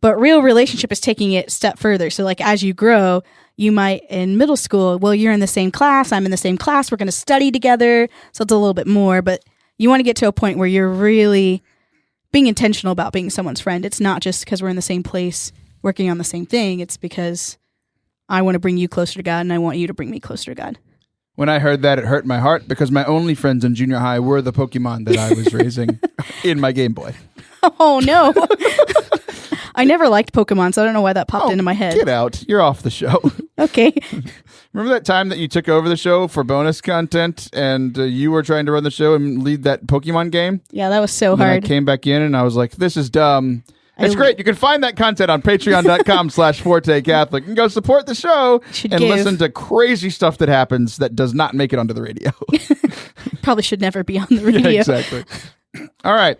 But real relationship is taking it a step further. So like as you grow, you might in middle school, well, you're in the same class, I'm in the same class, we're going to study together. So it's a little bit more, but you want to get to a point where you're really being intentional about being someone's friend. It's not just because we're in the same place working on the same thing. It's because I want to bring you closer to God and I want you to bring me closer to God. When I heard that, it hurt my heart because my only friends in junior high were the Pokemon that I was raising in my Game Boy. Oh, no. I never liked Pokemon, so I don't know why that popped into my head. Get out. You're off the show. Okay. Remember that time that you took over the show for bonus content and you were trying to run the show and lead that Pokemon game? Yeah, that was so and hard. I came back in and I was like, this is dumb. It's great. You can find that content on patreon.com/Forte Catholic and go support the show listen to crazy stuff that happens that does not make it onto the radio. Probably should never be on the radio. Yeah, exactly. All right.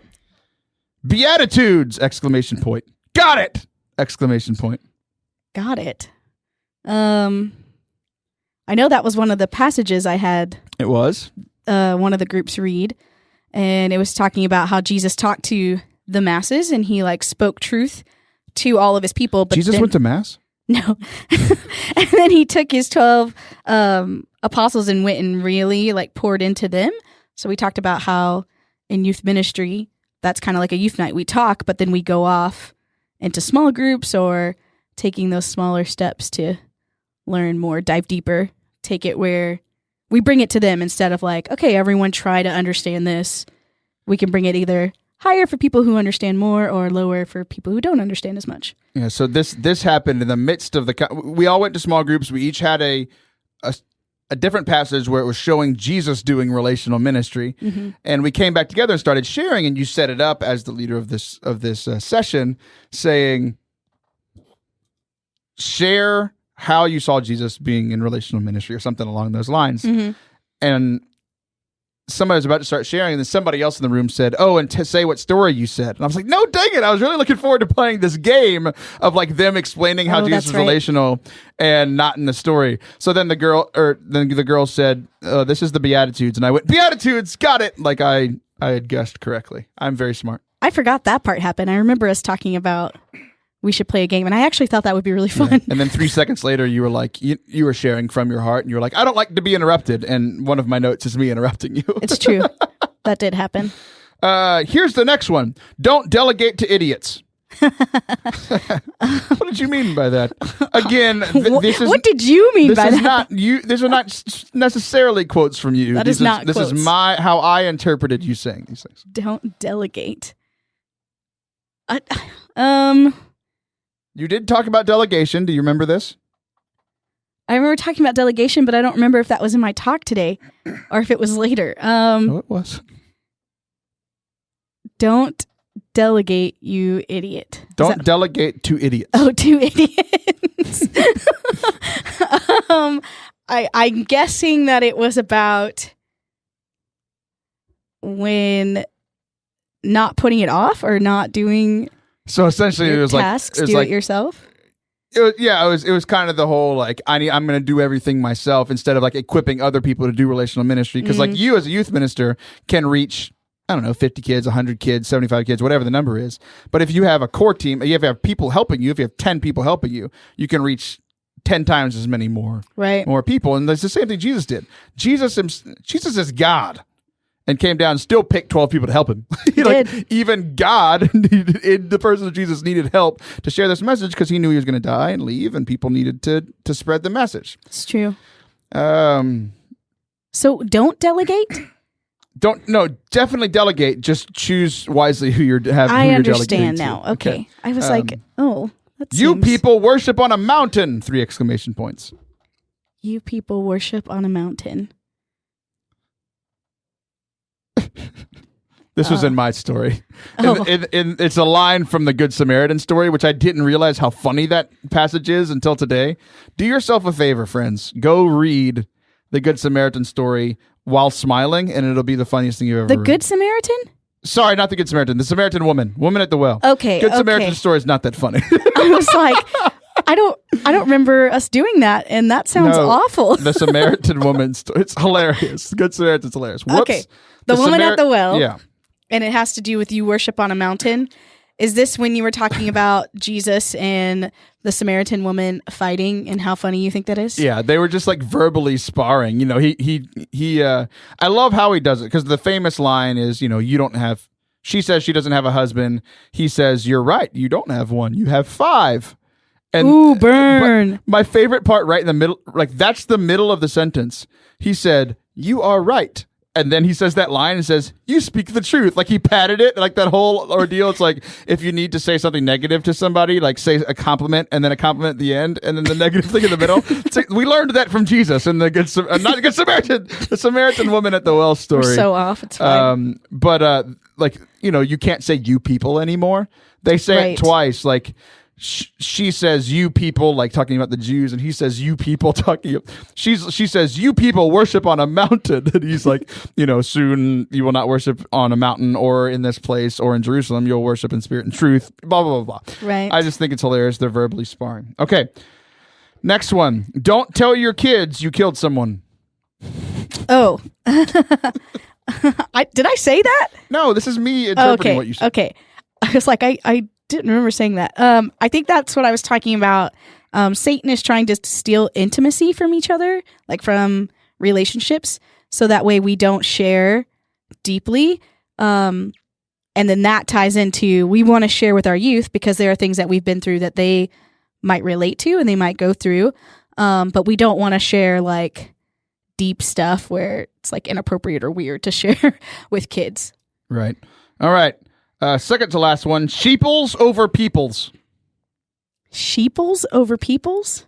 Beatitudes! ! Got it! ! Got it. I know that was one of the passages I had. It was? One of the groups read. And it was talking about how Jesus talked to the masses and he like spoke truth to all of his people. But Jesus went to mass? No. And then he took his 12 apostles and went and really like poured into them. So we talked about how in youth ministry, that's kind of like a youth night. We talk, but then we go off into small groups or taking those smaller steps to learn more, dive deeper, take it where we bring it to them instead of like, okay, everyone try to understand this. We can bring it either higher for people who understand more or lower for people who don't understand as much. Yeah, so this happened in the midst of we all went to small groups. We each had a different passage where it was showing Jesus doing relational ministry. Mm-hmm. And we came back together and started sharing, and you set it up as the leader of this session, saying, share how you saw Jesus being in relational ministry or something along those lines. Mm-hmm. And somebody was about to start sharing, and then somebody else in the room said, oh, and to say what story you said. And I was like, no, dang it. I was really looking forward to playing this game of like them explaining how Jesus is relational and not in the story. So then the girl said, this is the Beatitudes. And I went, Beatitudes, got it. Like I had guessed correctly. I'm very smart. I forgot that part happened. I remember us talking about we should play a game, and I actually thought that would be really fun. Yeah. And then 3 seconds later, you were like, you were sharing from your heart, and you were like, I don't like to be interrupted. And one of my notes is me interrupting you. It's true. That did happen. Here's the next one. Don't delegate to idiots. What did you mean by that? Again, what did you mean by that? These are not necessarily quotes from you. This is how I interpreted you saying these things. Don't delegate. You did talk about delegation. Do you remember this? I remember talking about delegation, but I don't remember if that was in my talk today or if it was later. Oh, it was. Don't delegate, you idiot. Don't delegate to idiots. Oh, to idiots. I'm guessing that it was about when not putting it off or not doing So essentially, it was tasks, like do it yourself. It was kind of the whole like I'm going to do everything myself instead of like equipping other people to do relational ministry, because like you as a youth minister can reach, I don't know, 50 kids, 100 kids, 75 kids, whatever the number is. But if you have a core team, you have people helping you. If you have 10 people helping you, you can reach 10 times as many more people. And that's the same thing Jesus did. Jesus is God and came down and still picked 12 people to help him. Even God, the person of Jesus, needed help to share this message because he knew he was going to die and leave, and people needed to spread the message. It's true. So don't delegate? Definitely delegate. Just choose wisely who you're having. I understand now. Okay. I was like, you people worship on a mountain! 3 exclamation points. You people worship on a mountain. This was in my story. It's a line from the Good Samaritan story, which I didn't realize how funny that passage is until today. Do yourself a favor, friends. Go read the Good Samaritan story while smiling, and it'll be the funniest thing you've ever read. The Good Samaritan? Sorry, not the Good Samaritan. The Samaritan woman at the well. Okay. Good Samaritan story is not that funny. I was like, I don't remember us doing that, and that sounds awful. The Samaritan woman story. It's hilarious. Good Samaritan's hilarious. Whoops. Okay. The woman at the well. Yeah. And it has to do with you worship on a mountain. Is this when you were talking about Jesus and the Samaritan woman fighting, and how funny you think that is? Yeah, they were just like verbally sparring. You know, he I love how he does it, because the famous line is, she says she doesn't have a husband. He says, you're right. You don't have one. You have 5. And, ooh, burn. My favorite part right in the middle, like that's the middle of the sentence. He said, you are right. And then he says that line and says, you speak the truth. Like he padded it, like that whole ordeal. It's like if you need to say something negative to somebody, like say a compliment and then a compliment at the end and then the negative thing in the middle. We learned that from Jesus and the not the Good Samaritan, the Samaritan woman at the well story. We're so off. It's fine. But you can't say you people anymore. They say it twice. Like she says you people, like talking about the Jews, and he says you people talking. She says you people worship on a mountain, and he's like, soon you will not worship on a mountain or in this place or in Jerusalem. You'll worship in spirit and truth. Blah blah blah blah. Right. I just think it's hilarious. They're verbally sparring. Okay. Next one. Don't tell your kids you killed someone. Oh. Did I say that? No, this is me interpreting what you said. Okay. I was like, I didn't remember saying that. I think that's what I was talking about. Satan is trying to steal intimacy from each other, like from relationships, so that way we don't share deeply. And then that ties into, we want to share with our youth because there are things that we've been through that they might relate to and they might go through. But we don't want to share like deep stuff where it's like inappropriate or weird to share with kids. Right. All right. Second to last one, sheeples over peoples. Sheeples over peoples?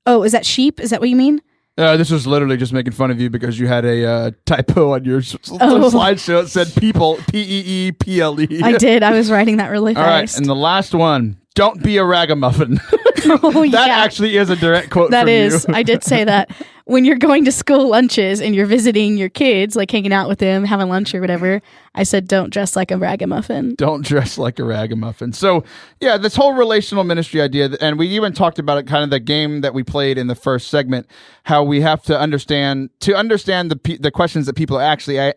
Oh, is that sheep? Is that what you mean? This was literally just making fun of you because you had a typo on your slideshow. It said people, P-E-E-P-L-E. I did. I was writing that really fast. All right, and the last one, don't be a ragamuffin. That actually is a direct quote from you. That is. I did say that. When you're going to school lunches and you're visiting your kids, like hanging out with them, having lunch or whatever, I said, don't dress like a ragamuffin. Don't dress like a ragamuffin. So, yeah, this whole relational ministry idea, and we even talked about it, kind of the game that we played in the first segment, how we have to understand the questions that people are actually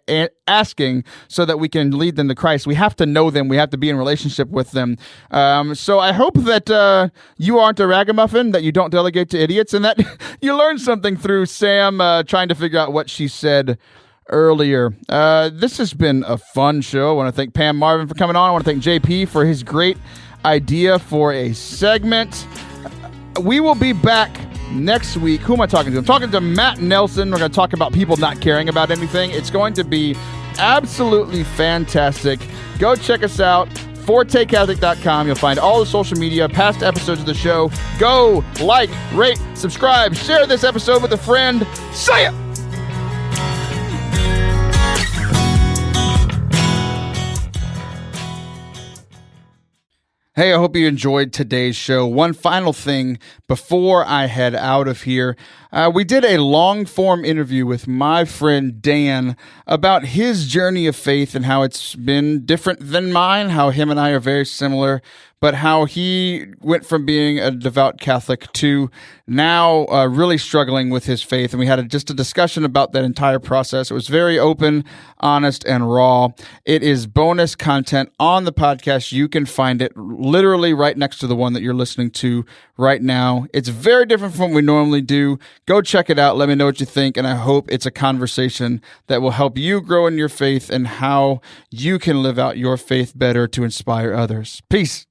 asking so that we can lead them to Christ. We have to know them. We have to be in relationship with them. So I hope that you aren't a ragamuffin, that you don't delegate to idiots, and that you learned something through Sam trying to figure out what she said earlier. This has been a fun show. I want to thank Pam Marvin for coming on. I want to thank JP for his great idea for a segment. We will be back next week. Who am I talking to? I'm talking to Matt Nelson. We're going to talk about people not caring about anything. It's going to be absolutely fantastic. Go check us out. ForteCatholic.com. You'll find all the social media, past episodes of the show. Go, like, rate, subscribe, share this episode with a friend. See ya! Hey, I hope you enjoyed today's show. One final thing before I head out of here. We did a long-form interview with my friend Dan about his journey of faith and how it's been different than mine, how him and I are very similar, but how he went from being a devout Catholic to now really struggling with his faith. And we had just a discussion about that entire process. It was very open, honest, and raw. It is bonus content on the podcast. You can find it literally right next to the one that you're listening to right now. It's very different from what we normally do. Go check it out. Let me know what you think. And I hope it's a conversation that will help you grow in your faith and how you can live out your faith better to inspire others. Peace.